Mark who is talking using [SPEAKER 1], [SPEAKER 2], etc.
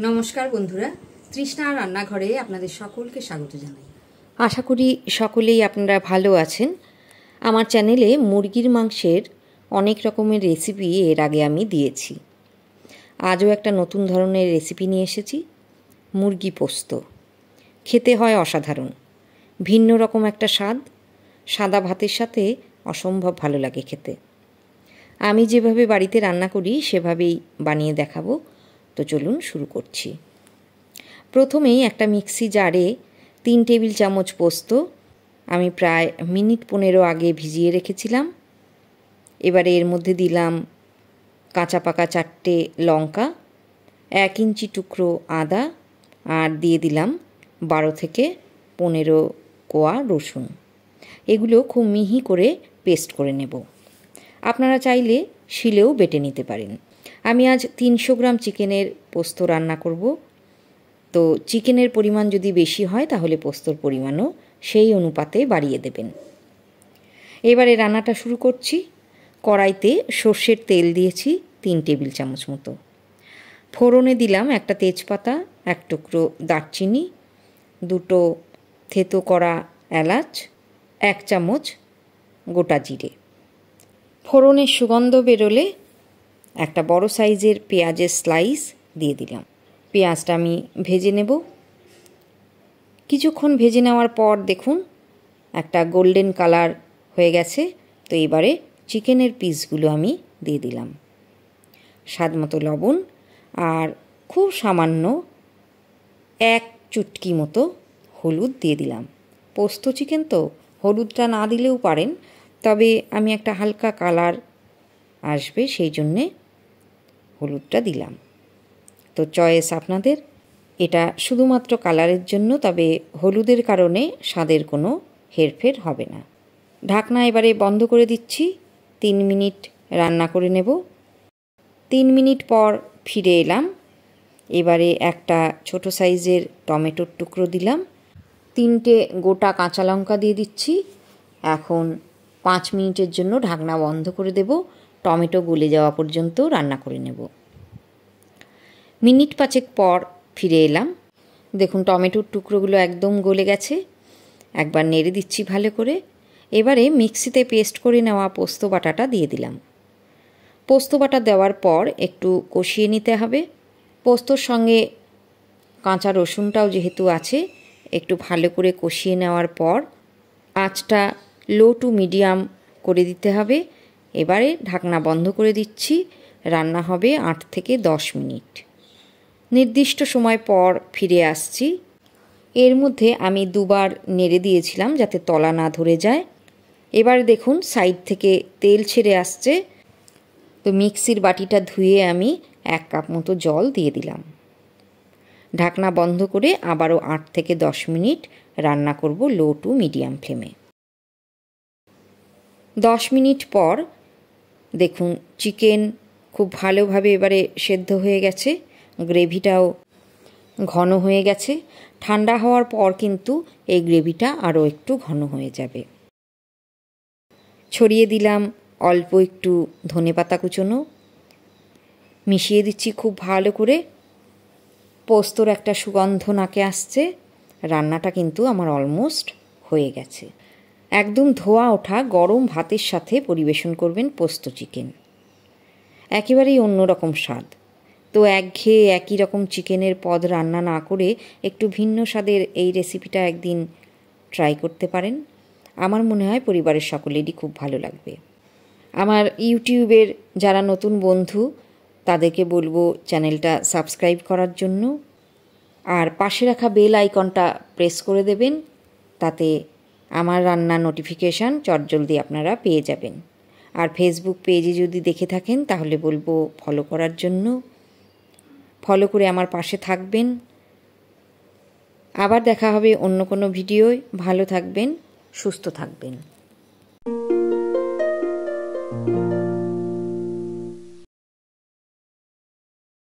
[SPEAKER 1] নমস্কার বন্ধুরা, তৃষ্ণা রান্নাঘরে আপনাদের সকলকে স্বাগত জানাই। আশা করি সকলেই আপনারা ভালো আছেন। আমার চ্যানেলে মুরগির মাংসের অনেক রকমের রেসিপি এর আগে আমি দিয়েছি। আজও একটা নতুন ধরনের রেসিপি নিয়ে এসেছি, মুরগি পোস্ত। খেতে হয় অসাধারণ, ভিন্ন রকম একটা স্বাদ। সাদা ভাতের সাথে অসম্ভব ভালো লাগে খেতে। আমি যেভাবে বাড়িতে রান্না করি সেভাবেই বানিয়ে দেখাবো। তো চলুন শুরু করছি। প্রথমেই একটা মিক্সি জারে 3 টেবিল চামচ পোস্ত আমি প্রায় মিনিট 15 আগে ভিজিয়ে রেখেছিলাম। এবারে এর মধ্যে দিলাম কাঁচা পাকা 4টে লঙ্কা, 1 ইঞ্চি টুকরো আদা, আর দিয়ে দিলাম 12 থেকে 15 কোয়া রসুন। এগুলো খুব মিহি করে পেস্ট করে নেব। আপনারা চাইলে শিলেও বেটে নিতে পারেন। আমি আজ 300 গ্রাম চিকেনের পোস্ত রান্না করব। তো চিকেনের পরিমাণ যদি বেশি হয় তাহলে পোস্তর পরিমাণও সেই অনুপাতে বাড়িয়ে দেবেন। এবারে রান্নাটা শুরু করছি। কড়াইতে সর্ষের তেল দিয়েছি 3 টেবিল চামচ মতো। ফোড়নে দিলাম একটা তেজপাতা, 1 টুকরো দারচিনি, 2টো থেতো করা এলাচ, 1 চামচ গোটা জিরে। ফোড়নের সুগন্ধ বেরোলে একটা বড় সাইজের পেঁয়াজের স্লাইস দিয়ে দিলাম। পেঁয়াজটা আমি ভেজে নেব। কিছুক্ষণ ভেজে নেওয়ার পর দেখুন একটা গোল্ডেন কালার হয়ে গেছে। তো এবারে চিকেনের পিসগুলো আমি দিয়ে দিলাম। স্বাদ মতো লবণ আর খুব সামান্য 1 চুটকি মতো হলুদ দিয়ে দিলাম। পোস্ত চিকেন তো হলুদটা না দিলেও পারেন, তবে আমি একটা হালকা কালার আসবে সেই জন্যে হলুদটা দিলাম। তো চয়েস আপনাদের, এটা শুধুমাত্র কালারের জন্য, তবে হলুদের কারণে স্বাদের কোনো হেরফের হবে না। ঢাকনা এবারে বন্ধ করে দিচ্ছি। 3 মিনিট রান্না করে নেব। 3 মিনিট পর ফিরে এলাম। এবারে একটা ছোট সাইজের টমেটোর টুকরো দিলাম, 3টে গোটা কাঁচা লঙ্কা দিয়ে দিচ্ছি। এখন 5 মিনিটের জন্য ঢাকনা বন্ধ করে দেব। টমেটো গলে যাওয়া পর্যন্ত রান্না করে নেব। মিনিট 5 পর ফিরে এলাম। দেখুন টমেটোর টুকরোগুলো একদম গলে গেছে। একবার নেড়ে দিচ্ছি ভালো করে। এবারে মিক্সিতে পেস্ট করে নেওয়া পোস্ত বাটাটা দিয়ে দিলাম। পোস্ত বাটা দেওয়ার পর একটু কষিয়ে নিতে হবে। পোস্তর সঙ্গে কাঁচা রসুনটাও যেহেতু আছে, একটু ভালো করে কষিয়ে নেওয়ার পর আঁচটা লো টু মিডিয়াম করে দিতে হবে। এবারে ঢাকনা বন্ধ করে দিচ্ছি। রান্না হবে 8 থেকে 10 মিনিট। নির্দিষ্ট সময় পর ফিরে আসছি। এর মধ্যে আমি 2বার নেড়ে দিয়েছিলাম যাতে তলা না ধরে যায়। এবার দেখুন সাইড থেকে তেল ছেড়ে আসছে। তো মিক্সির বাটিটা ধুয়ে আমি 1 কাপ মতো জল দিয়ে দিলাম। ঢাকনা বন্ধ করে আবারও 8 থেকে 10 মিনিট রান্না করব লো টু মিডিয়াম ফ্লেমে। 10 মিনিট পর দেখুন চিকেন খুব ভালোভাবে এবারে সেদ্ধ হয়ে গেছে, গ্রেভিটাও ঘন হয়ে গেছে। ঠান্ডা হওয়ার পর কিন্তু এই গ্রেভিটা আরও একটু ঘন হয়ে যাবে। ছড়িয়ে দিলাম অল্প একটু ধনেপাতা কুচোনো, মিশিয়ে দিচ্ছি খুব ভালো করে। পোস্তর একটা সুগন্ধ নাকে আসছে। রান্নাটা কিন্তু আমার অলমোস্ট হয়ে গেছে। একদম ধোয়া ওঠা গরম ভাতের সাথে পরিবেশন করবেন পোস্ত চিকেন। একেবারেই অন্যরকম স্বাদ। তো একঘেয়ে একই রকম চিকেনের পদ রান্না না করে একটু ভিন্ন স্বাদের এই রেসিপিটা একদিন ট্রাই করতে পারেন। আমার মনে হয় পরিবারের সকলেরই খুব ভালো লাগবে। আমার ইউটিউবের যারা নতুন বন্ধু তাদেরকে বলবো চ্যানেলটা সাবস্ক্রাইব করার জন্য, আর পাশে রাখা বেল আইকনটা প্রেস করে দেবেন। তাতে আমার রান্নার নোটিফিকেশান চটজলদি আপনারা পেয়ে যাবেন। আর ফেসবুক পেজে যদি দেখে থাকেন তাহলে বলবো ফলো করার জন্য। ফলো করে আমার পাশে থাকবেন। আবার দেখা হবে অন্য কোনো ভিডিওয়। ভালো থাকবেন, সুস্থ থাকবেন।